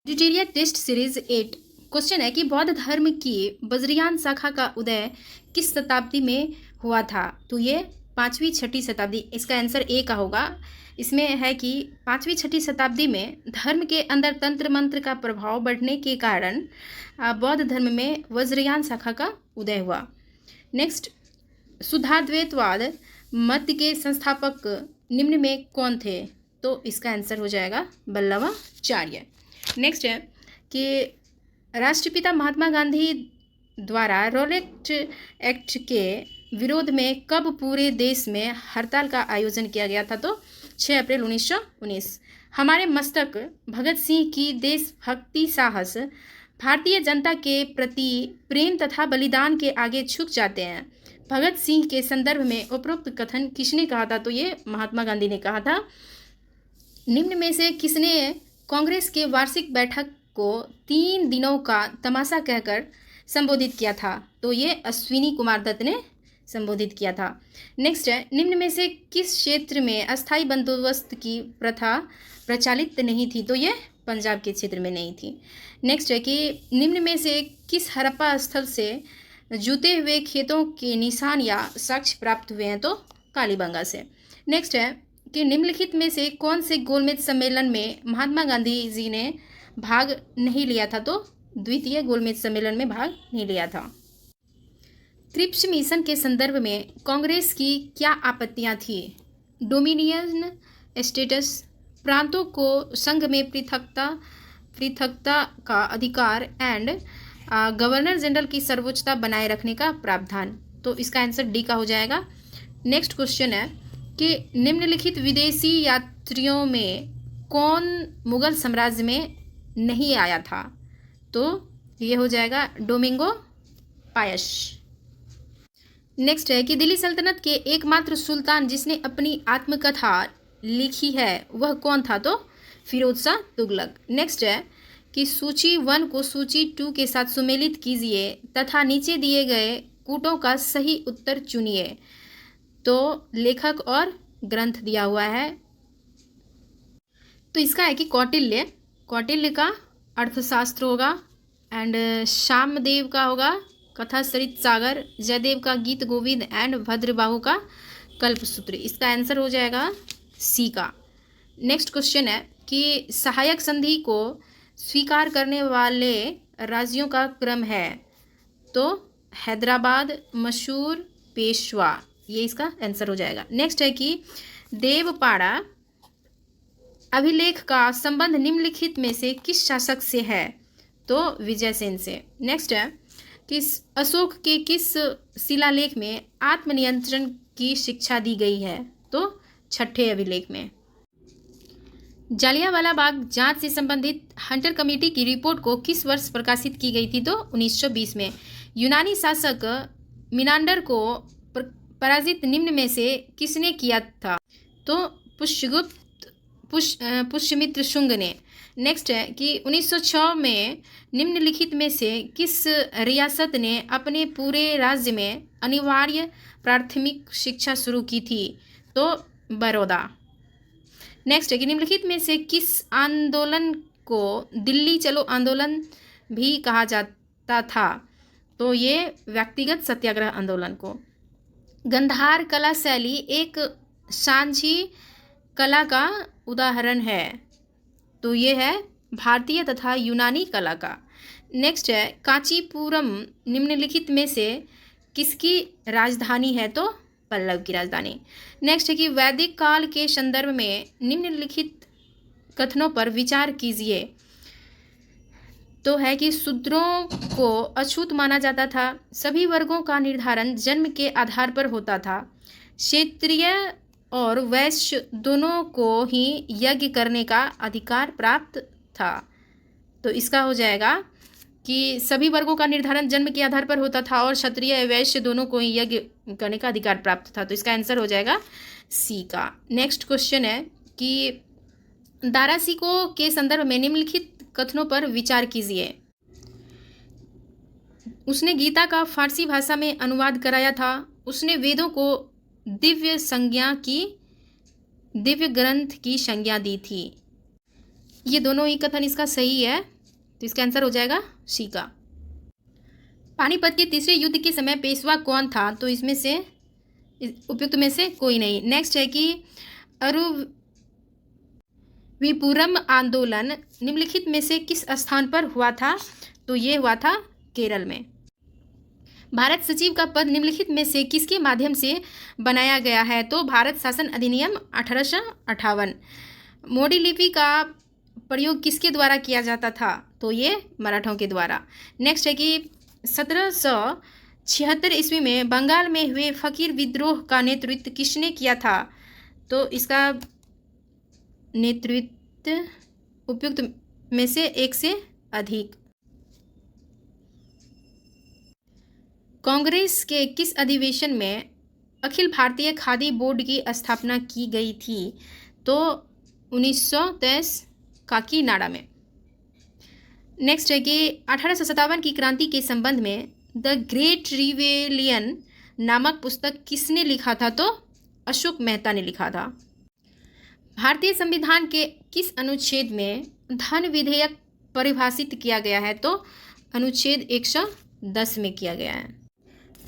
Tutorial test series 8 question है कि बौद्ध धर्म की वज्रयान शाखा का उदय किस शताब्दी में हुआ था। तो ये 5वीं 6वीं शताब्दी, इसका आंसर ए का होगा। इसमें है कि 5वीं 6वीं शताब्दी में धर्म के अंदर तंत्र मंत्र का प्रभाव बढ़ने के कारण बौद्ध धर्म में वज्रयान शाखा का उदय हुआ। नेक्स्ट, शुद्धाद्वैतवाद मत के संस्थापक निम्न में कौन थे। तो इसका आंसर हो जाएगा वल्लभाचार्य। नेक्स्ट है कि राष्ट्रपिता महात्मा गांधी द्वारा रॉलेट एक्ट के विरोध में कब पूरे देश में हड़ताल का आयोजन किया गया था। तो 6 अप्रैल 1919। हमारे मस्तक भगत सिंह की देशभक्ति साहस भारतीय जनता के प्रति प्रेम तथा बलिदान के आगे झुक जाते हैं। भगत सिंह के संदर्भ में उपरोक्त कथन किसने कहा था। तो ये महात्मा गांधी ने कहा था। निम्न में से किसने कांग्रेस के वार्षिक बैठक को 3 दिनों का तमाशा कहकर संबोधित किया था। तो ये अश्विनी कुमार दत्त ने संबोधित किया था। नेक्स्ट है, निम्न में से किस क्षेत्र में अस्थायी बंदोबस्त की प्रथा प्रचलित नहीं थी। तो ये पंजाब के क्षेत्र में नहीं थी। नेक्स्ट है कि निम्न में से किस हड़प्पा स्थल से जूते हुए खेतों के निशान या साक्ष्य प्राप्त हुए हैं। तो कालीबंगा से। नेक्स्ट है कि निम्नलिखित में से कौन से गोलमेज सम्मेलन में महात्मा गांधी जी ने भाग नहीं लिया था। तो द्वितीय गोलमेज सम्मेलन में भाग नहीं लिया था। क्रिप्स मिशन के संदर्भ में कांग्रेस की क्या आपत्तियां थी। डोमिनियन स्टेटस, प्रांतों को संघ में पृथकता का अधिकार एंड गवर्नर जनरल की सर्वोच्चता बनाए रखने का प्रावधान। तो इसका आंसर डी का हो जाएगा। नेक्स्ट क्वेश्चन है कि निम्नलिखित विदेशी यात्रियों में कौन मुगल साम्राज्य में नहीं आया था। तो ये हो जाएगा डोमिंगो पायस। नेक्स्ट है कि दिल्ली सल्तनत के एकमात्र सुल्तान जिसने अपनी आत्मकथा लिखी है वह कौन था। तो फिरोज शाह तुगलक। नेक्स्ट है कि सूची 1 को सूची 2 के साथ सुमेलित कीजिए तथा नीचे दिए गए कूटों का सही उत्तर चुनिए। तो लेखक और ग्रंथ दिया हुआ है। तो इसका है कि कौटिल्य का अर्थशास्त्र होगा एंड श्यामदेव का होगा कथा सरित सागर, जयदेव का गीत गोविंद एंड भद्रबाहु का कल्पसूत्र। इसका आंसर हो जाएगा सी का। नेक्स्ट क्वेश्चन है कि सहायक संधि को स्वीकार करने वाले राज्यों का क्रम है। तो हैदराबाद, मैसूर, पेशवा, ये इसका आंसर हो जाएगा। नेक्स्ट है कि देवपाड़ा अभिलेख का संबंध निम्नलिखित में से किस शासक से है। तो विजयसेन से। नेक्स्ट है कि अशोक के किस शिलालेख में आत्मनियंत्रण की शिक्षा दी गई है। तो 6ठे अभिलेख में। जालियांवाला बाग जांच से संबंधित हंटर कमेटी की रिपोर्ट को किस वर्ष प्रकाशित की गई थी। तो 1920 में। यूनानी शासक मिनांडर को पराजित निम्न में से किसने किया था। तो पुष्यमित्र शुंग ने। नेक्स्ट है कि 1906 में निम्नलिखित में से किस रियासत ने अपने पूरे राज्य में अनिवार्य प्राथमिक शिक्षा शुरू की थी। तो बड़ौदा। नेक्स्ट है कि निम्नलिखित में से किस आंदोलन को दिल्ली चलो आंदोलन भी कहा जाता था। तो ये व्यक्तिगत सत्याग्रह आंदोलन को। गंधार कला शैली एक सांझी कला का उदाहरण है। तो ये है भारतीय तथा यूनानी कला का। नेक्स्ट है कांचीपुरम निम्नलिखित में से किसकी राजधानी है। तो पल्लव की राजधानी। नेक्स्ट है कि वैदिक काल के संदर्भ में निम्नलिखित कथनों पर विचार कीजिए। तो है कि शूद्रों को अछूत माना जाता था। सभी वर्गों का निर्धारण जन्म के आधार पर होता था। क्षेत्रीय और वैश्य दोनों को ही यज्ञ करने का अधिकार प्राप्त था। तो इसका हो जाएगा कि सभी वर्गों का निर्धारण जन्म के आधार पर होता था और क्षत्रिय वैश्य दोनों को ही यज्ञ करने का अधिकार प्राप्त था। तो इसका आंसर हो जाएगा सी का। नेक्स्ट क्वेश्चन है कि दारासिको के संदर्भ में निम्नलिखित कथनों पर विचार कीजिए। उसने गीता का फारसी भाषा में अनुवाद कराया था। उसने वेदों को दिव्य ग्रंथ की संज्ञा दी थी। ये दोनों ही कथन इसका सही है। तो इसका आंसर हो जाएगा सी का। पानीपत के तीसरे युद्ध के समय पेशवा कौन था? तो इसमें से उपयुक्त में से कोई नहीं। नेक्स्ट है कि अरुविपुरम आंदोलन निम्नलिखित में से किस स्थान पर हुआ था? तो ये हुआ था केरल में। भारत सचिव का पद निम्नलिखित में से किसके माध्यम से बनाया गया है? तो भारत शासन अधिनियम 1858। मोडी लिपि का प्रयोग किसके द्वारा किया जाता था? तो ये मराठों के द्वारा। नेक्स्ट है कि 1776 ईस्वी में बंगाल में हुए फकीर विद्रोह का नेतृत्व किसने किया था? तो इसका नेतृत्व उपयुक्त में से एक से अधिक। कांग्रेस के किस अधिवेशन में अखिल भारतीय खादी बोर्ड की स्थापना की गई थी? तो 1923 काकीनाडा में। नेक्स्ट है कि 1857 की क्रांति के संबंध में द ग्रेट रिवेलियन नामक पुस्तक किसने लिखा था? तो अशोक मेहता ने लिखा था। भारतीय संविधान के किस अनुच्छेद में धन विधेयक परिभाषित किया गया है? तो अनुच्छेद 110 में किया गया है।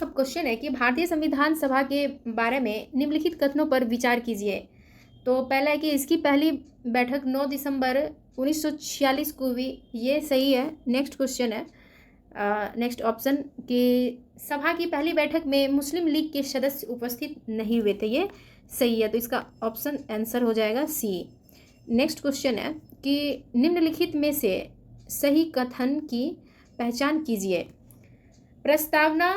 अब क्वेश्चन है कि भारतीय संविधान सभा के बारे में निम्नलिखित कथनों पर विचार कीजिए। तो पहला है कि इसकी पहली बैठक 9 दिसंबर 1946 को हुई, ये सही है। नेक्स्ट क्वेश्चन है, नेक्स्ट ऑप्शन कि सभा की पहली बैठक में मुस्लिम लीग के सदस्य उपस्थित नहीं हुए थे, ये सही है। तो इसका ऑप्शन आंसर हो जाएगा सी। नेक्स्ट क्वेश्चन है कि निम्नलिखित में से सही कथन की पहचान कीजिए। प्रस्तावना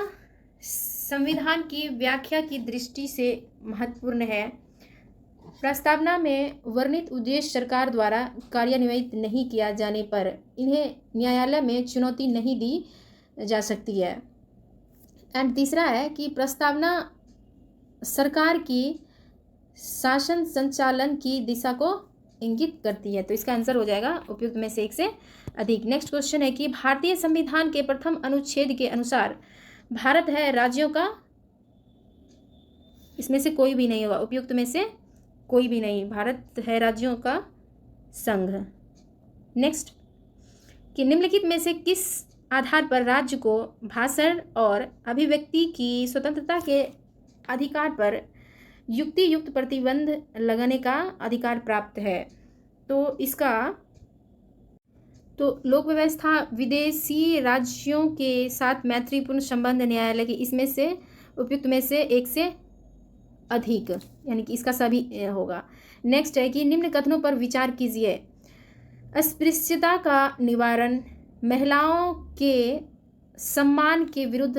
संविधान की व्याख्या की दृष्टि से महत्वपूर्ण है। प्रस्तावना में वर्णित उद्देश्य सरकार द्वारा कार्यान्वित नहीं किया जाने पर इन्हें न्यायालय में चुनौती नहीं दी जा सकती है। एंड तीसरा है कि प्रस्तावना सरकार की शासन संचालन की दिशा को इंगित करती है। तो इसका आंसर हो जाएगा उपयुक्त में से एक से अधिक। नेक्स्ट क्वेश्चन है कि भारतीय संविधान के प्रथम अनुच्छेद के अनुसार भारत है राज्यों का, इसमें से कोई भी नहीं होगा, उपयुक्त में से कोई भी नहीं, भारत है राज्यों का संघ। नेक्स्ट कि निम्नलिखित में से किस आधार पर राज्य को भाषण और अभिव्यक्ति की स्वतंत्रता के अधिकार पर युक्ति युक्त प्रतिबंध लगाने का अधिकार प्राप्त है? तो इसका तो लोक व्यवस्था, विदेशी राज्यों के साथ मैत्रीपूर्ण संबंध, न्यायालय की, इसमें से उपयुक्त में से एक से अधिक, यानी कि इसका सभी होगा। नेक्स्ट है कि निम्न कथनों पर विचार कीजिए। अस्पृश्यता का निवारण, महिलाओं के सम्मान के विरुद्ध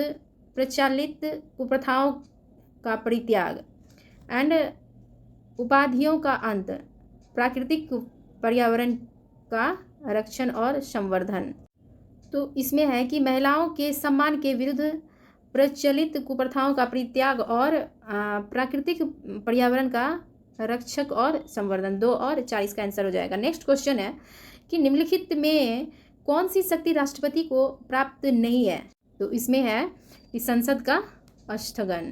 प्रचलित कुप्रथाओं का परित्याग एंड उपाधियों का अंत, प्राकृतिक पर्यावरण का रक्षण और संवर्धन। तो इसमें है कि महिलाओं के सम्मान के विरुद्ध प्रचलित कुप्रथाओं का परित्याग और प्राकृतिक पर्यावरण का रक्षक और संवर्धन, 2 और 4 इसका आंसर हो जाएगा। नेक्स्ट क्वेश्चन है कि निम्नलिखित में कौन सी शक्ति राष्ट्रपति को प्राप्त नहीं है? तो इसमें है कि संसद का स्थगन।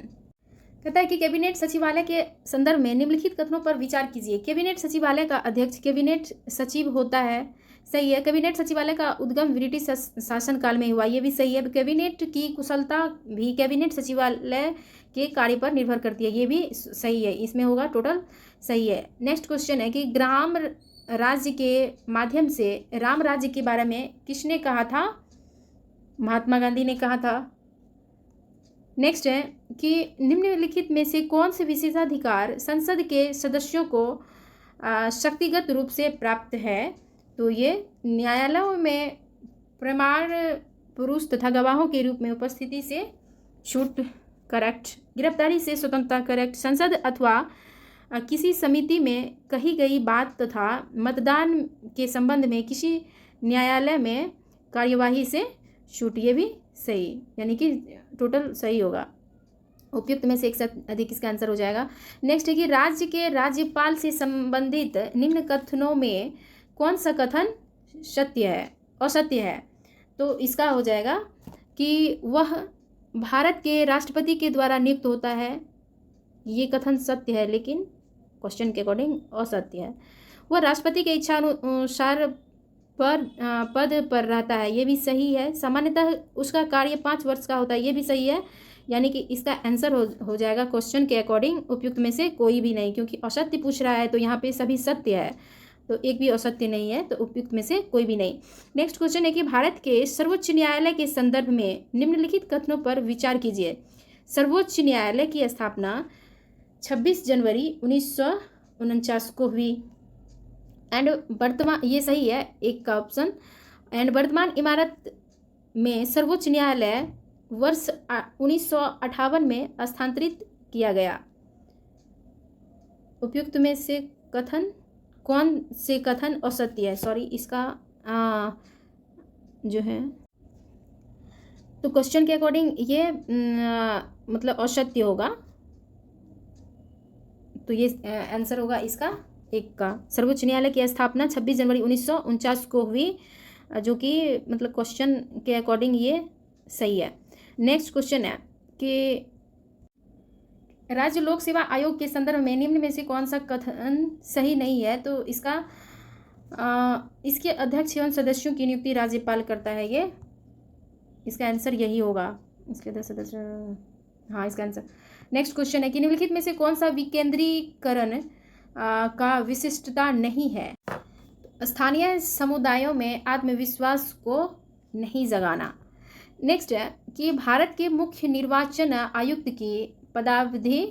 कहता है कि कैबिनेट सचिवालय के संदर्भ में निम्नलिखित कथनों पर विचार कीजिए। कैबिनेट सचिवालय का अध्यक्ष कैबिनेट सचिव होता है, सही है। कैबिनेट सचिवालय का उद्गम ब्रिटिश शासनकाल में हुआ, ये भी सही है। कैबिनेट की कुशलता भी कैबिनेट सचिवालय के कार्य पर निर्भर करती है, ये भी सही है। इसमें होगा टोटल सही है। नेक्स्ट क्वेश्चन है कि ग्राम राज्य के माध्यम से राम राज्य के बारे में किसने कहा था? महात्मा गांधी ने कहा था। नेक्स्ट है कि निम्नलिखित में से कौन से विशेषाधिकार संसद के सदस्यों को शक्तिगत रूप से प्राप्त है? तो ये न्यायालयों में प्रमाण पुरुष तथा गवाहों के रूप में उपस्थिति से छूट, करेक्ट। गिरफ्तारी से स्वतंत्रता, करेक्ट। संसद अथवा किसी समिति में कही गई बात तथा मतदान के संबंध में किसी न्यायालय में कार्यवाही से छूट, ये भी सही, यानी कि टोटल सही होगा। उपयुक्त में से एक से अधिक इसका आंसर हो जाएगा। नेक्स्ट है कि राज्य के राज्यपाल से संबंधित निम्न कथनों में कौन सा कथन सत्य है, असत्य है? तो इसका हो जाएगा कि वह भारत के राष्ट्रपति के द्वारा नियुक्त होता है, ये कथन सत्य है, लेकिन क्वेश्चन के अकॉर्डिंग असत्य है। वह राष्ट्रपति के इच्छा अनुसार पद पर रहता है, ये भी सही है। सामान्यतः उसका कार्य 5 वर्ष का होता है, ये भी सही है। यानी कि इसका आंसर हो जाएगा क्वेश्चन के अकॉर्डिंग उपयुक्त में से कोई भी नहीं, क्योंकि असत्य पूछ रहा है तो यहाँ पे सभी सत्य है, तो एक भी असत्य नहीं है, तो उपयुक्त में से कोई भी नहीं। नेक्स्ट क्वेश्चन है कि भारत के सर्वोच्च न्यायालय के संदर्भ में निम्नलिखित कथनों पर विचार कीजिए। सर्वोच्च न्यायालय की स्थापना 26 जनवरी 1949 को हुई। एंड वर्तमान, ये सही है एक का ऑप्शन। एंड वर्तमान इमारत में सर्वोच्च न्यायालय वर्ष 1958 में स्थानांतरित किया गया। उपयुक्त में से कथन, कौन से कथन असत्य है? सॉरी, इसका जो है तो क्वेश्चन के अकॉर्डिंग ये मतलब असत्य होगा, तो ये आंसर होगा इसका एक का। सर्वोच्च न्यायालय की स्थापना 26 जनवरी 1949 को हुई, जो कि मतलब क्वेश्चन के अकॉर्डिंग ये सही है। नेक्स्ट क्वेश्चन है कि राज्य लोक सेवा आयोग के संदर्भ में निम्न में से कौन सा कथन सही नहीं है? तो इसका इसके अध्यक्ष एवं सदस्यों की नियुक्ति राज्यपाल करता है, ये इसका आंसर यही होगा। इसके अध्यक्ष सदस्य, हाँ इसका आंसर। नेक्स्ट क्वेश्चन है कि निम्नलिखित में से कौन सा विकेंद्रीकरण का विशिष्टता नहीं है? स्थानीय समुदायों में आत्मविश्वास को नहीं जगाना। नेक्स्ट है कि भारत के मुख्य निर्वाचन आयुक्त की पदावधि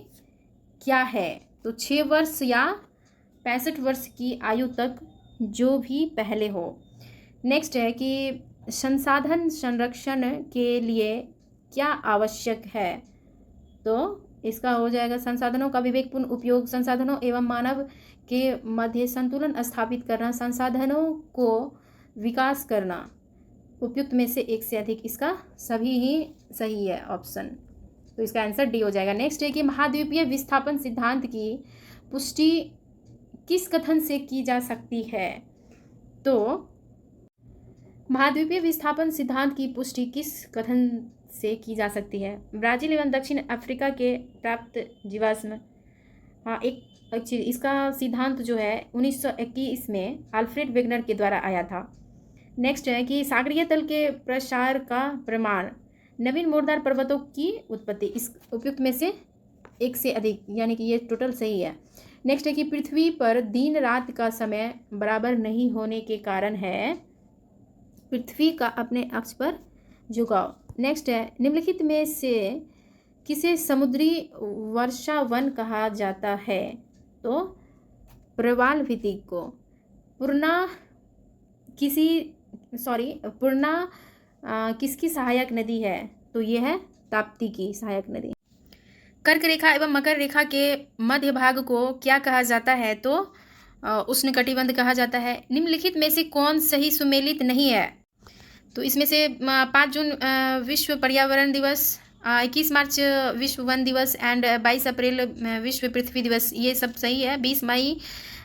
क्या है? तो 6 वर्ष या 65 वर्ष की आयु तक, जो भी पहले हो। नेक्स्ट है कि संसाधन संरक्षण के लिए क्या आवश्यक है? तो इसका हो जाएगा संसाधनों का विवेकपूर्ण उपयोग, संसाधनों एवं मानव के मध्य संतुलन स्थापित करना, संसाधनों को विकास करना। उपयुक्त में से एक से अधिक, इसका सभी ही सही है ऑप्शन, तो इसका आंसर डी हो जाएगा। नेक्स्ट है कि महाद्वीपीय विस्थापन सिद्धांत की पुष्टि किस कथन से की जा सकती है? तो महाद्वीपीय विस्थापन सिद्धांत की पुष्टि किस कथन से की जा सकती है? ब्राजील एवं दक्षिण अफ्रीका के प्राप्त जीवाश्म, हाँ एक चीज, इसका सिद्धांत जो है 1921 में अल्फ्रेड वेगनर के द्वारा आया था। नेक्स्ट है कि सागरीय तल के प्रसार का प्रमाण, नवीन मोरदार पर्वतों की उत्पत्ति। इस उपयुक्त में से एक से अधिक, यानी कि ये टोटल सही है। नेक्स्ट है कि पृथ्वी पर दिन रात का समय बराबर नहीं होने के कारण है पृथ्वी का अपने अक्ष पर झुकाव। नेक्स्ट है निम्नलिखित में से किसे समुद्री वर्षावन कहा जाता है? तो प्रवाल भित्तिक को। पूर्णा किसकी सहायक नदी है? तो ये है ताप्ती की सहायक नदी। कर्क रेखा एवं मकर रेखा के मध्य भाग को क्या कहा जाता है? तो उष्णकटिबंध कहा जाता है। निम्नलिखित में से कौन सही सुमेलित नहीं है? तो इसमें से 5 जून विश्व पर्यावरण दिवस, 21 मार्च विश्व वन दिवस एंड 22 अप्रैल विश्व पृथ्वी दिवस, ये सब सही है। 20 मई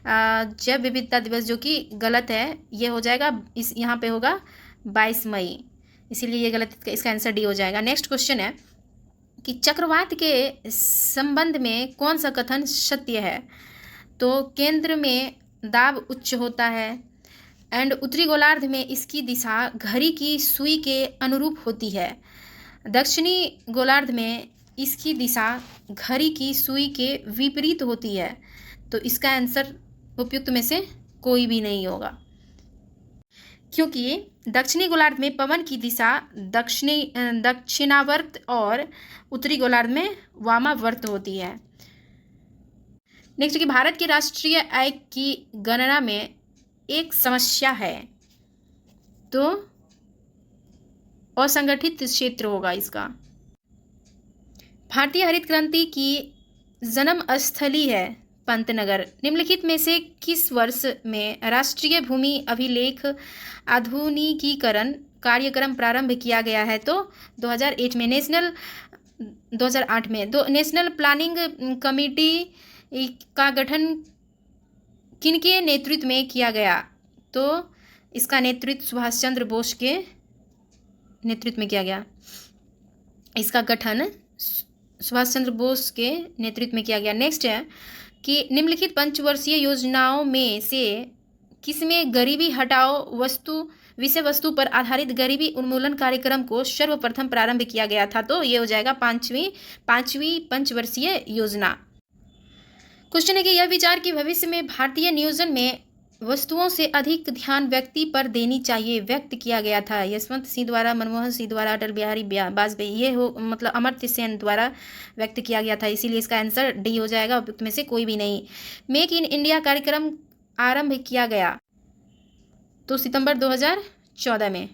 जैव विविधता दिवस, जो कि गलत है, ये हो जाएगा इस यहाँ पे होगा 22 मई, इसीलिए ये गलत, इसका आंसर डी हो जाएगा। नेक्स्ट क्वेश्चन है कि चक्रवात के संबंध में कौन सा कथन सत्य है? तो केंद्र में दाब उच्च होता है एंड उत्तरी गोलार्ध में इसकी दिशा घड़ी की सुई के अनुरूप होती है। दक्षिणी गोलार्ध में इसकी दिशा घड़ी की सुई के विपरीत होती है, तो इसका आंसर उपयुक्त में से कोई भी नहीं होगा, क्योंकि दक्षिणी गोलार्ध में पवन की दिशा दक्षिणावर्त और उत्तरी गोलार्ध में वामावर्त होती है। नेक्स्ट कि भारत के राष्ट्रीय आय की गणना में एक समस्या है, तो असंगठित क्षेत्र होगा इसका। भारतीय हरित क्रांति की जन्म स्थली है पंतनगर। निम्नलिखित में से किस वर्ष में राष्ट्रीय भूमि अभिलेख आधुनिकीकरण कार्यक्रम प्रारंभ किया गया है? तो 2008 में। 2008 में नेशनल प्लानिंग कमेटी का गठन किनके नेतृत्व में किया गया? तो इसका नेतृत्व सुभाष चंद्र बोस के नेतृत्व में किया गया। इसका गठन सुभाष चंद्र बोस के नेतृत्व में किया गया। नेक्स्ट है कि निम्नलिखित पंचवर्षीय योजनाओं में से किसमें गरीबी हटाओ विषय वस्तु पर आधारित गरीबी उन्मूलन कार्यक्रम को सर्वप्रथम प्रारंभ किया गया था? तो ये हो जाएगा पांचवी पंचवर्षीय योजना। क्वेश्चन है कि यह विचार कि भविष्य में भारतीय नियोजन में वस्तुओं से अधिक ध्यान व्यक्ति पर देनी चाहिए व्यक्त किया गया था? यशवंत सिंह द्वारा, मनमोहन सिंह द्वारा, अटल बिहारी वाजपेयी, ये हो मतलब अमर्त्य सेन द्वारा व्यक्त किया गया था। इसीलिए इसका आंसर डी हो जाएगा, उपयुक्त में से कोई भी नहीं। मेक इन इंडिया कार्यक्रम आरंभ किया गया तो सितंबर 2014 में।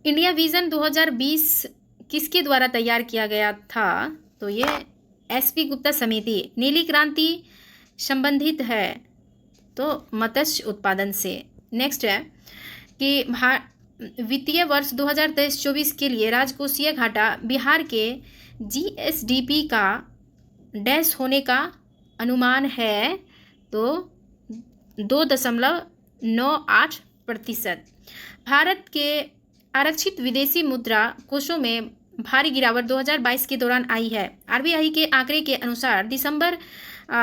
इंडिया विजन 2020 किसके द्वारा तैयार किया गया था? तो ये SP गुप्ता समिति। नीली क्रांति संबंधित है तो मत्स्य उत्पादन से। नेक्स्ट है कि वित्तीय वर्ष 2023-24 के लिए राजकोषीय घाटा बिहार के GSDP का डैश होने का अनुमान है तो 2.98%। भारत के आरक्षित विदेशी मुद्रा कोषों में भारी गिरावट 2022 के दौरान आई है। RBI के आंकड़े के अनुसार दिसंबर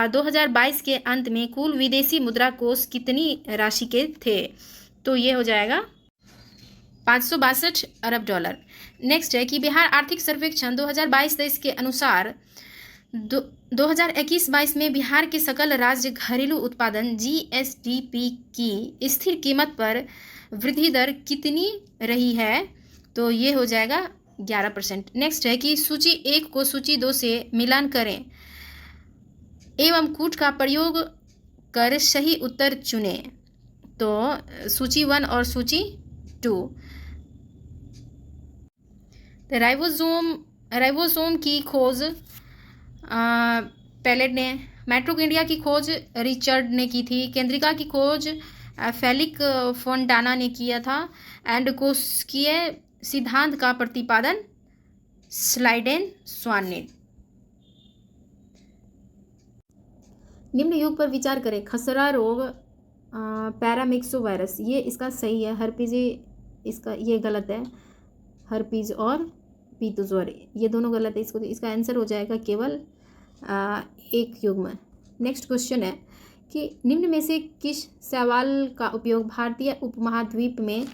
2022 के अंत में कुल विदेशी मुद्रा कोष कितनी राशि के थे? तो ये हो जाएगा 562 अरब डॉलर। नेक्स्ट है कि बिहार आर्थिक सर्वेक्षण 2022-23 के अनुसार 2021-22 में बिहार के सकल राज्य घरेलू उत्पादन GSDP की स्थिर कीमत पर वृद्धि दर कितनी रही है? तो ये हो जाएगा 11%। नेक्स्ट है कि सूची 1 को सूची 2 से मिलान करें एवं कूट का प्रयोग कर सही उत्तर चुनें। तो सूची 1 और सूची 2। तो राइबोसोम की खोज पैलेट ने, मैट्रिक इंडिया की खोज रिचर्ड ने की थी, केंद्रिका की खोज फेलिक फोंटाना ने किया था, एंड कोशिकीय सिद्धांत का प्रतिपादन स्लाइडेन स्वान ने। निम्न योग पर विचार करें। खसरा रोग, पैरामिक्सोवायरस, ये इसका सही है। हर्पीज इसका ये गलत है। हर्पीज और पीतोज्वर ये दोनों गलत है। इसका आंसर हो जाएगा केवल एक युग्म। नेक्स्ट क्वेश्चन है कि निम्न में से किस शैवाल का उपयोग भारतीय उपमहाद्वीप में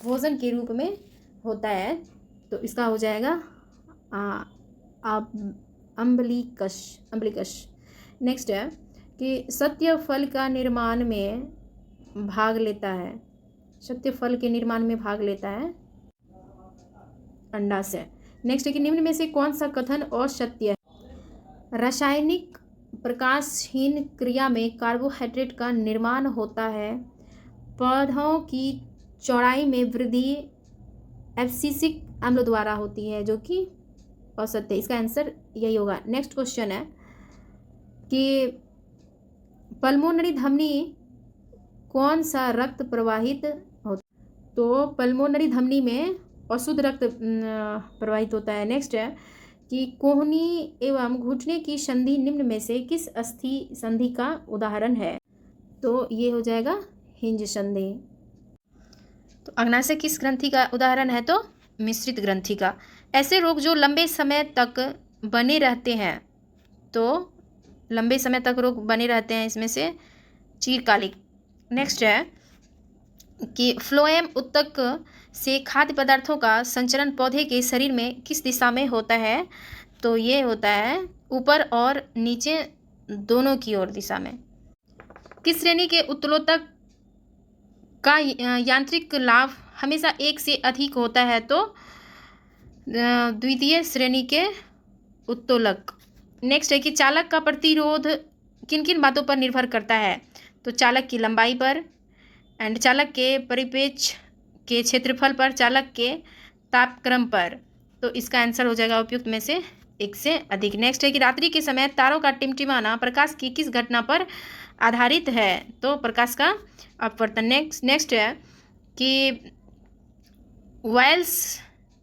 भोजन के रूप में होता है? तो इसका हो जाएगा अम्बलिकस। नेक्स्ट है कि सत्य फल का निर्माण में भाग लेता है। सत्य फल के निर्माण में भाग लेता है अंडाशय। नेक्स्ट है कि निम्न में से कौन सा कथन असत्य है? रासायनिक प्रकाशहीन क्रिया में कार्बोहाइड्रेट का निर्माण होता है। पौधों की चौड़ाई में वृद्धि एब्सिसिक अम्ल द्वारा होती है, जो कि असत्य है। इसका आंसर यही होगा। नेक्स्ट क्वेश्चन है कि पल्मोनरी धमनी कौन सा रक्त प्रवाहित होता? तो पल्मोनरी धमनी में अशुद्ध रक्त प्रवाहित होता है। नेक्स्ट है कि कोहनी एवं घुटने की संधि निम्न में से किस अस्थि संधि का उदाहरण है? तो ये हो जाएगा हिंज संधि। तो अग्नाशय किस ग्रंथि का उदाहरण है? तो मिश्रित ग्रंथि का। ऐसे रोग जो लंबे समय तक बने रहते हैं, तो लंबे समय तक रोग बने रहते हैं, इसमें से चीरकालिक। नेक्स्ट है कि फ्लोएम उत्तक से खाद्य पदार्थों का संचरण पौधे के शरीर में किस दिशा में होता है? तो ये होता है ऊपर और नीचे दोनों की ओर दिशा में। किस श्रेणी के उत्तोलक का यांत्रिक लाभ हमेशा 1 से अधिक होता है? तो द्वितीय श्रेणी के उत्तोलक। नेक्स्ट है कि चालक का प्रतिरोध किन किन बातों पर निर्भर करता है? तो चालक की लंबाई पर, एंड चालक के परिपेक्ष के क्षेत्रफल पर, चालक के तापक्रम पर। तो इसका आंसर हो जाएगा उपयुक्त में से 1 से अधिक। नेक्स्ट है कि रात्रि के समय तारों का टिमटिमाना प्रकाश की किस घटना पर आधारित है? तो प्रकाश का अपवर्तन। नेक्स्ट है कि वेल्स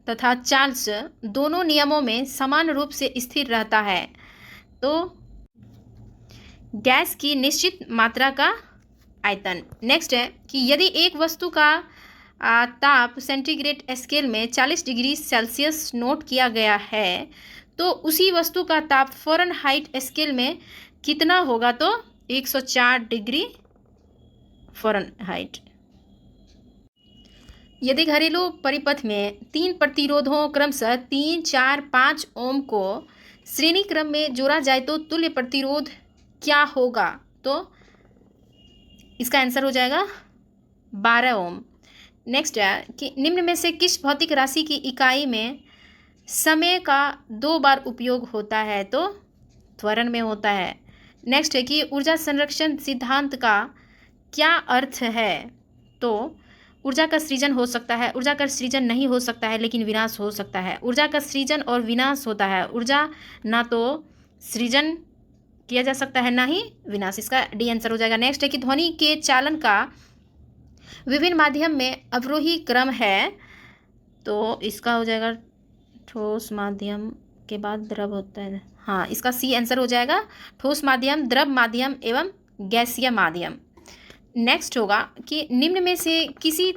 तथा चार्ल्स दोनों नियमों में समान रूप से स्थिर रहता है। तो गैस की निश्चित मात्रा का आयतन। नेक्स्ट है कि यदि एक वस्तु का ताप सेंटीग्रेड स्केल में 40 डिग्री सेल्सियस नोट किया गया है, तो उसी वस्तु का ताप फ़ारेनहाइट स्केल में कितना होगा? तो 104 डिग्री फ़ारेनहाइट। यदि घरेलू परिपथ में 3 प्रतिरोधों क्रमशः 3, 4, 5 ओम को श्रेणी क्रम में जोड़ा जाए तो तुल्य प्रतिरोध क्या होगा? तो इसका आंसर हो जाएगा 12 ओम। नेक्स्ट है कि निम्न में से किस भौतिक राशि की इकाई में समय का 2 बार उपयोग होता है? तो त्वरण में होता है। नेक्स्ट है कि ऊर्जा संरक्षण सिद्धांत का क्या अर्थ है? तो ऊर्जा का सृजन हो सकता है, ऊर्जा का सृजन नहीं हो सकता है, लेकिन विनाश हो सकता है। ऊर्जा का सृजन और विनाश होता है। ऊर्जा ना तो सृजन किया जा सकता है ना ही विनाश। इसका डी आंसर हो जाएगा। नेक्स्ट है कि ध्वनि के चालन का विभिन्न माध्यम में अवरोही क्रम है। तो इसका हो जाएगा ठोस माध्यम के बाद द्रव होता है। हाँ, इसका सी आंसर हो जाएगा, ठोस माध्यम, द्रव माध्यम एवं गैसीय माध्यम। नेक्स्ट होगा कि निम्न में से किसी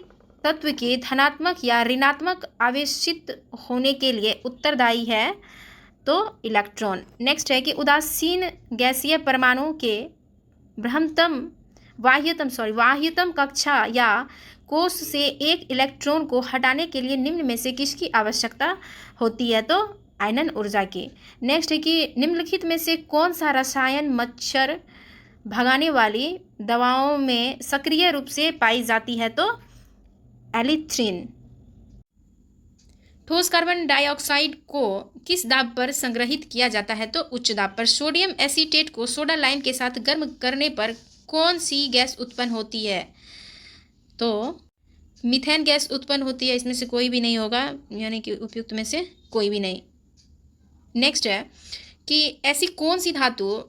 तत्व के धनात्मक या ऋणात्मक आवेशित होने के लिए उत्तरदायी है? तो इलेक्ट्रॉन। नेक्स्ट है कि उदासीन गैसीय परमाणु के बाह्यतम कक्षा या कोश से एक इलेक्ट्रॉन को हटाने के लिए निम्न में से किसकी आवश्यकता होती है? तो आयनन ऊर्जा की। नेक्स्ट है कि निम्नलिखित में से कौन सा रसायन मच्छर भगाने वाली दवाओं में सक्रिय रूप से पाई जाती है? तो एलिथ्रिन। ठोस कार्बन डाइऑक्साइड को किस दाब पर संग्रहित किया जाता है? तो उच्च दाब पर। सोडियम एसीटेट को सोडा लाइम के साथ गर्म करने पर कौन सी गैस उत्पन्न होती है? तो मीथेन गैस उत्पन्न होती है। इसमें से कोई भी नहीं होगा, यानी कि उपयुक्त में से कोई भी नहीं। नेक्स्ट है कि ऐसी कौन सी धातु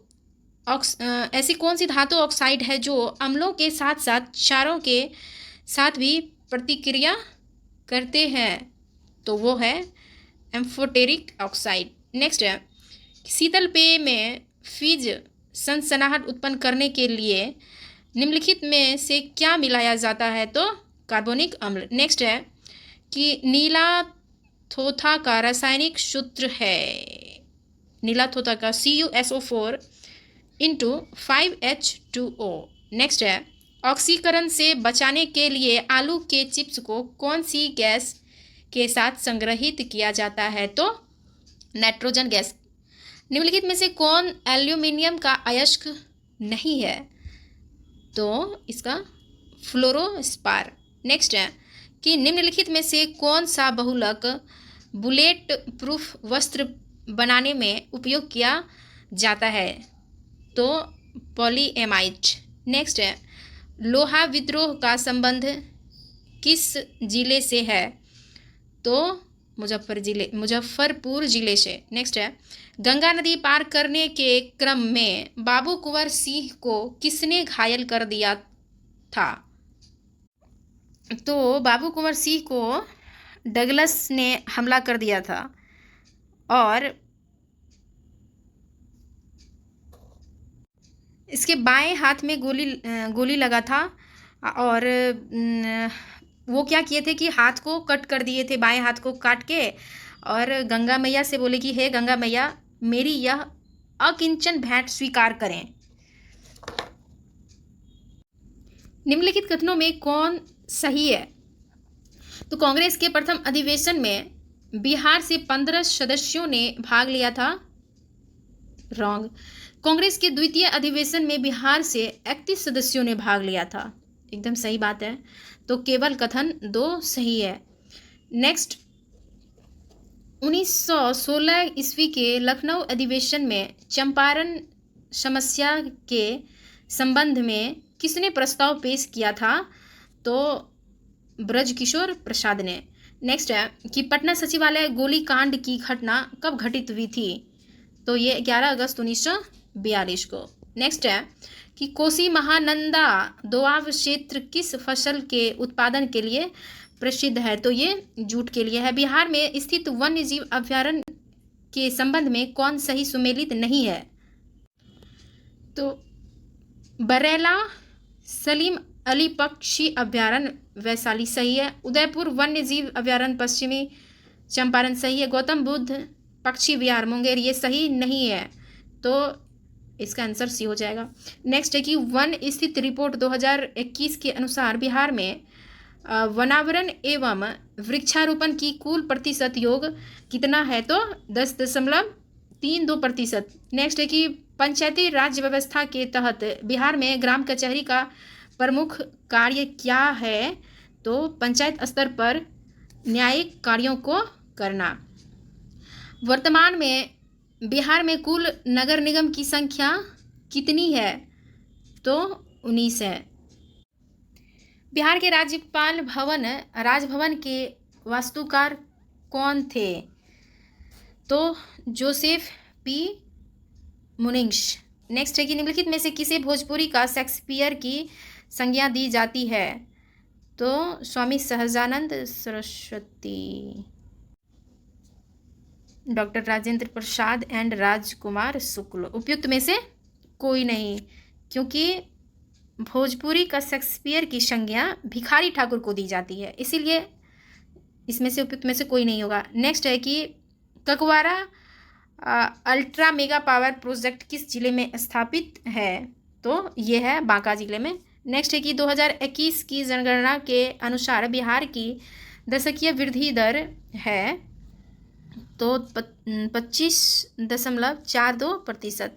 ऑक्साइड है जो अम्लों के साथ साथ क्षारों के साथ भी प्रतिक्रिया करते हैं? तो वो है एम्फोटेरिक ऑक्साइड। नेक्स्ट है शीतल पेय में फिज सनसनाहट उत्पन्न करने के लिए निम्नलिखित में से क्या मिलाया जाता है? तो कार्बोनिक अम्ल। नेक्स्ट है कि नीला थोथा का रासायनिक सूत्र है। नीला थोथा का CuSO4 इंटू 5H2O। नेक्स्ट है ऑक्सीकरण से बचाने के लिए आलू के चिप्स को कौन सी गैस के साथ संग्रहित किया जाता है? तो नाइट्रोजन गैस। निम्नलिखित में से कौन एल्यूमिनियम का अयस्क नहीं है? तो इसका फ्लोरोस्पार। नेक्स्ट है कि निम्नलिखित में से कौन सा बहुलक बुलेट प्रूफ वस्त्र बनाने में उपयोग किया जाता है? तो पॉलीएमाइड। नेक्स्ट है लोहा विद्रोह का संबंध किस जिले से है? तो मुजफ्फरपुर जिले से। नेक्स्ट है गंगा नदी पार करने के क्रम में बाबू कुंवर सिंह को किसने घायल कर दिया था? तो बाबू कुंवर सिंह को डगलस ने हमला कर दिया था और इसके बाएं हाथ में गोली लगा था और वो क्या किए थे कि हाथ को कट कर दिए थे, बाएं हाथ को काट के, और गंगा मैया से बोले कि हे गंगा मैया, मेरी यह अकिंचन भेंट स्वीकार करें। निम्नलिखित कथनों में कौन सही है? तो कांग्रेस के प्रथम अधिवेशन में बिहार से 15 सदस्यों ने भाग लिया था। रॉन्ग। कांग्रेस के द्वितीय अधिवेशन में बिहार से 31 सदस्यों ने भाग लिया था। एकदम सही बात है। तो केवल कथन 2 सही है। नेक्स्ट 1916 ईस्वी के लखनऊ अधिवेशन में चंपारण समस्या के संबंध में किसने प्रस्ताव पेश किया था? तो ब्रजकिशोर प्रसाद ने। नेक्स्ट है कि पटना सचिवालय गोलीकांड की घटना कब घटित हुई थी? तो ये 11 अगस्त 1942 को। नेक्स्ट है कि कोसी महानंदा दोआब क्षेत्र किस फसल के उत्पादन के लिए प्रसिद्ध है? तो ये जूट के लिए है। बिहार में स्थित वन्य जीव अभयारण्य के संबंध में कौन सही सुमेलित नहीं है? तो बरेला सलीम अली पक्षी अभयारण्य वैशाली सही है। उदयपुर वन्य जीव अभयारण्य पश्चिमी चंपारण सही है। गौतम बुद्ध पक्षी विहार मुंगेर ये सही नहीं है। तो इसका आंसर सी हो जाएगा। नेक्स्ट है कि वन स्थित रिपोर्ट 2021 के अनुसार बिहार में वनावरण एवं वृक्षारोपण की कुल प्रतिशत योग कितना है, तो 10.32%। नेक्स्ट है कि पंचायती राज व्यवस्था के तहत बिहार में ग्राम कचहरी का प्रमुख कार्य क्या है, तो पंचायत स्तर पर न्यायिक कार्यों को करना। वर्तमान में बिहार में कुल नगर निगम की संख्या कितनी है, तो 19 है। बिहार के राज्यपाल राजभवन के वास्तुकार कौन थे, तो जोसेफ पी मुनिंग्स। नेक्स्ट है कि निम्नलिखित में से किसे भोजपुरी का शेक्सपियर की संज्ञा दी जाती है, तो स्वामी सहजानंद सरस्वती, डॉक्टर राजेंद्र प्रसाद एंड राजकुमार शुक्ल। उपयुक्त में से कोई नहीं, क्योंकि भोजपुरी का शेक्सपियर की संज्ञा भिखारी ठाकुर को दी जाती है, इसीलिए इसमें से उपयुक्त में से कोई नहीं होगा। नेक्स्ट है कि Kakwara ultra mega power project किस जिले में स्थापित है, तो ये है बांका जिले में। नेक्स्ट है कि 2021 की जनगणना के अनुसार बिहार की दशकीय वृद्धि दर है, तो 25.42%।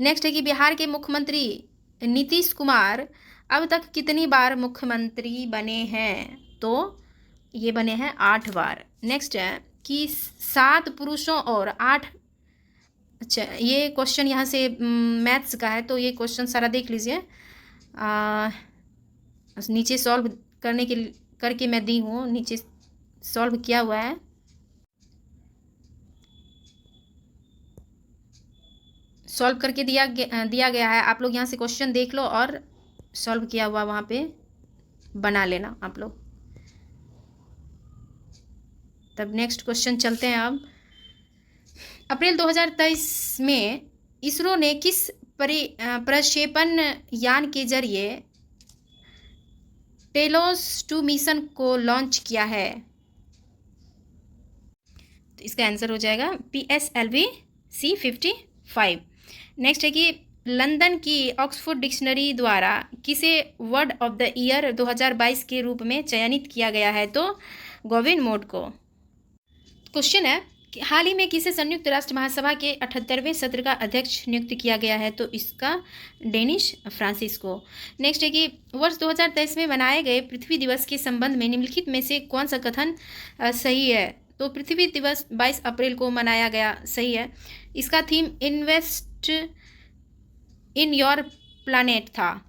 नेक्स्ट है कि बिहार के मुख्यमंत्री नीतीश कुमार अब तक कितनी बार मुख्यमंत्री बने हैं, तो ये बने हैं 8 बार। नेक्स्ट है कि 7 पुरुषों और 8, अच्छा ये क्वेश्चन यहाँ से मैथ्स का है, तो ये क्वेश्चन सारा देख लीजिए। नीचे सॉल्व करके मैं दी हूँ, नीचे सॉल्व किया हुआ है। सॉल्व करके दिया गया है, आप लोग यहाँ से क्वेश्चन देख लो और सॉल्व किया हुआ वहाँ पे बना लेना आप लोग। तब नेक्स्ट क्वेश्चन चलते हैं। अब अप्रैल 2023 में इसरो ने किस प्रक्षेपण यान के जरिए टेलोस 2 मिशन को लॉन्च किया है, तो इसका आंसर हो जाएगा PSLV C55। नेक्स्ट है कि लंदन की ऑक्सफोर्ड डिक्शनरी द्वारा किसे वर्ड ऑफ द ईयर 2022 के रूप में चयनित किया गया है, तो गोविंद मोड को। क्वेश्चन है कि हाल ही में किसे संयुक्त राष्ट्र महासभा के 78वें सत्र का अध्यक्ष नियुक्त किया गया है, तो इसका डेनिस फ्रांसिस्को। नेक्स्ट है कि वर्ष 2023 में मनाए गए पृथ्वी दिवस के संबंध में निम्नलिखित में से कौन सा कथन सही है, तो पृथ्वी दिवस 22 अप्रैल को मनाया गया, सही है। इसका theme invest in your planet था,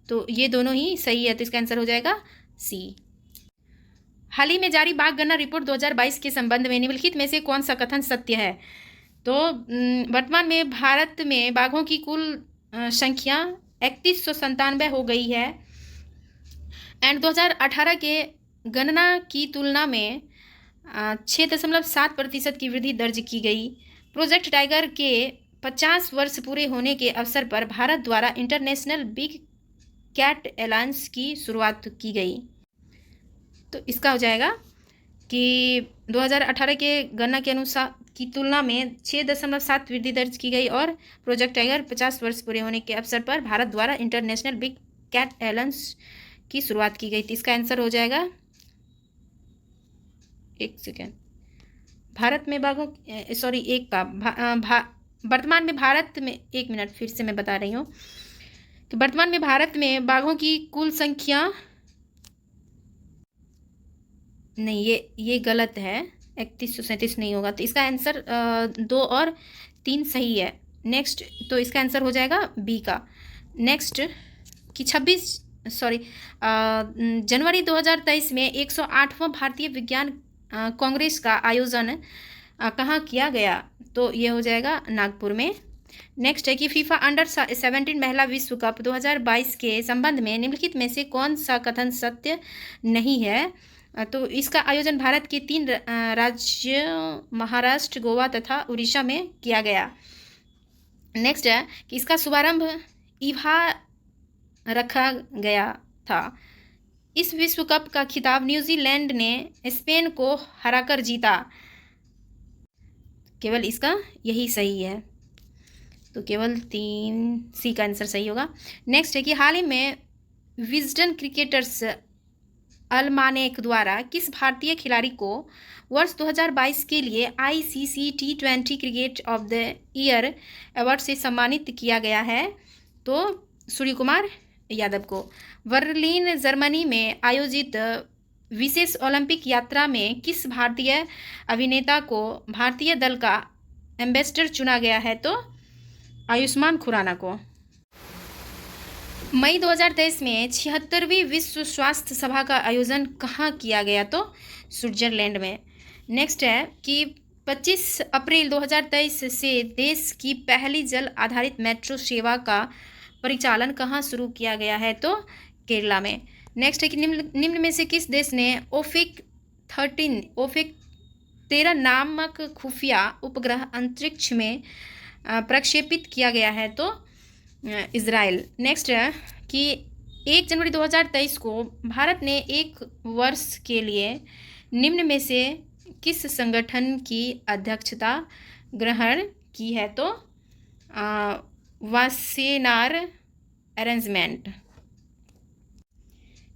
तो ये दोनों ही सही है, तो इसका आंसर हो जाएगा सी। हाल ही में जारी बाघ गणना रिपोर्ट 2022 के संबंध में निम्नलिखित में से कौन सा कथन सत्य है, तो वर्तमान में भारत में बाघों की कुल संख्या 3197 हो गई है, एंड 2018 के गणना की तुलना में 6.7% की वृद्धि दर्ज की गई। प्रोजेक्ट टाइगर के 50 वर्ष पूरे होने के अवसर पर भारत द्वारा इंटरनेशनल बिग कैट अलायंस की शुरुआत की गई, तो इसका हो जाएगा कि 2018 के गणना के अनुसार की तुलना में 6.7 वृद्धि दर्ज की गई, और प्रोजेक्ट टाइगर 50 वर्ष पूरे होने के अवसर पर भारत द्वारा इंटरनेशनल बिग कैट अलायंस की शुरुआत की गई, तो इसका आंसर हो जाएगा, एक सेकेंड, भारत में बाघों सॉरी एक का वर्तमान में भारत में, एक मिनट फिर से मैं बता रही हूँ कि वर्तमान में भारत में बाघों की कुल संख्या, नहीं ये गलत है, 3137 नहीं होगा, तो इसका आंसर 2 और 3 सही है। नेक्स्ट, तो इसका आंसर हो जाएगा बी का। नेक्स्ट कि जनवरी 2023 में 108वां भारतीय विज्ञान कांग्रेस का आयोजन कहाँ किया गया, तो ये हो जाएगा नागपुर में। नेक्स्ट है कि फीफा अंडर 17 महिला विश्व कप 2022 के संबंध में निम्नलिखित में से कौन सा कथन सत्य नहीं है, तो इसका आयोजन भारत के 3 राज्यों महाराष्ट्र, गोवा तथा उड़ीसा में किया गया। नेक्स्ट है कि इसका शुभारंभ ईवा रखा गया था। इस विश्व कप का खिताब न्यूजीलैंड ने स्पेन को हराकर जीता, केवल इसका यही सही है। तो केवल 3 सी का आंसर सही होगा। नेक्स्ट है कि हाल ही में विजडन क्रिकेटर्स अल्मानेक द्वारा किस भारतीय खिलाड़ी को वर्ष 2022 के लिए ICC T20 cricket of the year award से सम्मानित किया गया है? तो सूर्य कुमार यादव को। बर्लिन जर्मनी में आयोजित विशेष ओलंपिक यात्रा में किस भारतीय अभिनेता को भारतीय दल का एम्बेसडर चुना गया है? तो आयुष्मान खुराना को। मई 2023 में 76वीं विश्व स्वास्थ्य सभा का आयोजन कहाँ किया गया? तो स्विट्जरलैंड में। नेक्स्ट है कि 25 अप्रैल 2023 से देश की पहली जल आधारित मेट्रो सेवा का परिचालन कहाँ शुरू किया गया है? तो केरला में। नेक्स्ट है कि निम्न में से किस देश ने ओफिक 13 नामक खुफिया उपग्रह अंतरिक्ष में प्रक्षेपित किया गया है? तो इजराइल। नेक्स्ट है कि 1 जनवरी 2023 को भारत ने एक वर्ष के लिए निम्न में से किस संगठन की अध्यक्षता ग्रहण की है? तो वासेनार अरेंजमेंट।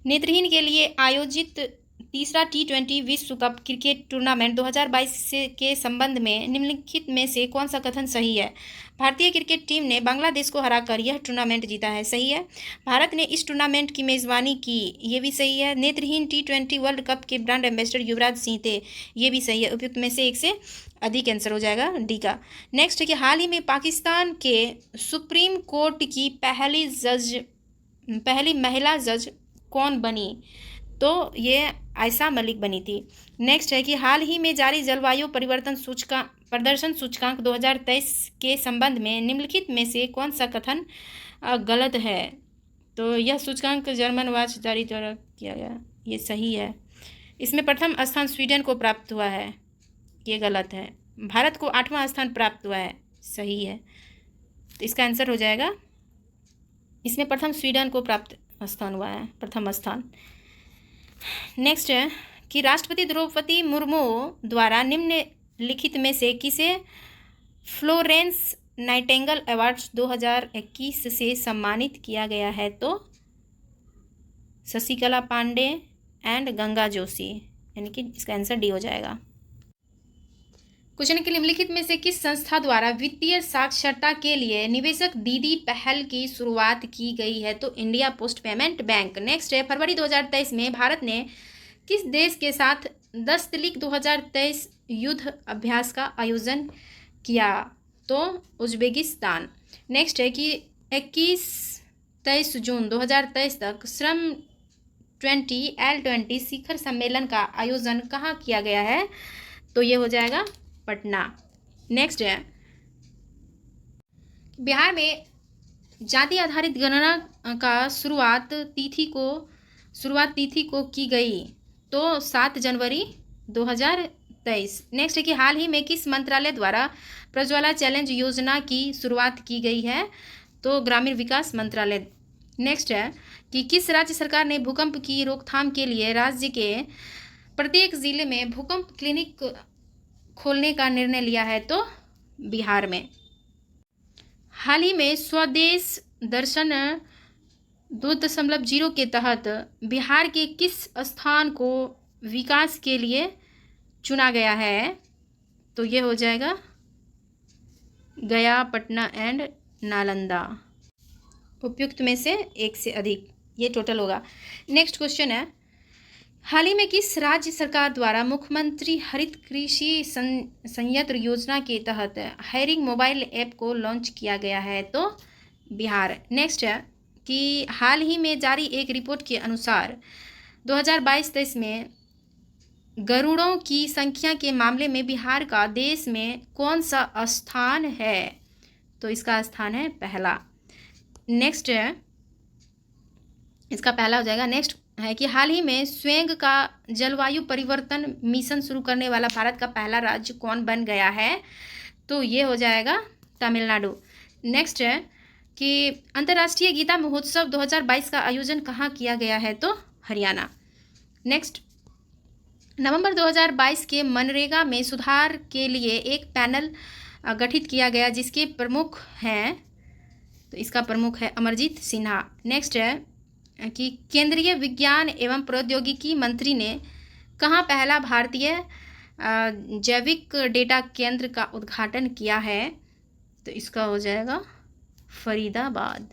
नेत्रहीन के लिए आयोजित तीसरा T20 विश्व कप क्रिकेट टूर्नामेंट 2022 के संबंध में निम्नलिखित में से कौन सा कथन सही है? भारतीय क्रिकेट टीम ने बांग्लादेश को हराकर यह टूर्नामेंट जीता है, सही है। भारत ने इस टूर्नामेंट की मेजबानी की, ये भी सही है। नेत्रहीन T20 वर्ल्ड कप के ब्रांड एम्बेसडर युवराज सिंह थे, ये भी सही है। उपयुक्त में से एक से अधिक आंसर हो जाएगा डी का। नेक्स्ट है कि हाल ही में पाकिस्तान के सुप्रीम कोर्ट की पहली महिला जज कौन बनी? तो ये आयशा मलिक बनी थी। नेक्स्ट है कि हाल ही में जारी जलवायु परिवर्तन प्रदर्शन सूचकांक 2023 के संबंध में निम्नलिखित में से कौन सा कथन गलत है? तो यह सूचकांक जर्मन वाच जारी द्वारा किया गया, ये सही है। इसमें प्रथम स्थान स्वीडन को प्राप्त हुआ है, ये गलत है। भारत को 8वां स्थान प्राप्त हुआ है, सही है। तो इसका आंसर हो जाएगा, इसमें प्रथम स्वीडन को प्राप्त स्थान हुआ है, प्रथम स्थान। नेक्स्ट है कि राष्ट्रपति द्रौपदी मुर्मू द्वारा निम्नलिखित में से किसे फ्लोरेंस नाइटिंगेल अवार्ड्स 2021 से सम्मानित किया गया है? तो शशिकला पांडे एंड गंगा जोशी, यानी कि इसका आंसर डी हो जाएगा। क्वेश्चन के निम्नलिखित में से किस संस्था द्वारा वित्तीय साक्षरता के लिए निवेशक दीदी पहल की शुरुआत की गई है? तो India post payment bank. Next है फरवरी 2023 में भारत ने किस देश के साथ 10 तिलिक 2023 युद्ध अभ्यास का आयोजन किया? तो उज्बेकिस्तान। नेक्स्ट है कि 21-23 जून 2023 तक श्रम 20L20 शिखर सम्मेलन का आयोजन कहाँ किया गया है? तो ये हो जाएगा पटना। नेक्स्ट है बिहार में जाति आधारित गणना का शुरुआत तिथि को की गई? तो 7 जनवरी 2023। नेक्स्ट है कि हाल ही में किस मंत्रालय द्वारा प्रज्वला चैलेंज योजना की शुरुआत की गई है? तो ग्रामीण विकास मंत्रालय। नेक्स्ट है कि किस राज्य सरकार ने भूकंप की रोकथाम के लिए राज्य के प्रत्येक जिले में भूकंप क्लिनिक खोलने का निर्णय लिया है? तो बिहार में। हाल ही में स्वदेश दर्शन 2.0 के तहत बिहार के किस स्थान को विकास के लिए चुना गया है? तो ये हो जाएगा गया, पटना एंड नालंदा। उपयुक्त में से एक से अधिक, ये टोटल होगा। नेक्स्ट क्वेश्चन है हाल ही में किस राज्य सरकार द्वारा मुख्यमंत्री हरित कृषि संयंत्र योजना के तहत हायरिंग मोबाइल ऐप को लॉन्च किया गया है? तो बिहार। नेक्स्ट है कि हाल ही में जारी एक रिपोर्ट के अनुसार 2022-23 में गरुड़ों की संख्या के मामले में बिहार का देश में कौन सा स्थान है? तो इसका स्थान है पहला। नेक्स्ट है, इसका पहला हो जाएगा। नेक्स्ट है कि हाल ही में स्वयं का जलवायु परिवर्तन मिशन शुरू करने वाला भारत का पहला राज्य कौन बन गया है? तो ये हो जाएगा तमिलनाडु। नेक्स्ट है कि अंतर्राष्ट्रीय गीता महोत्सव 2022 का आयोजन कहाँ किया गया है? तो हरियाणा। नेक्स्ट, नवंबर 2022 के मनरेगा में सुधार के लिए एक पैनल गठित किया गया, जिसके प्रमुख हैं, तो इसका प्रमुख है अमरजीत सिन्हा। नेक्स्ट है कि केंद्रीय विज्ञान एवं प्रौद्योगिकी मंत्री ने कहाँ पहला भारतीय जैविक डेटा केंद्र का उद्घाटन किया है, तो इसका हो जाएगा फरीदाबाद।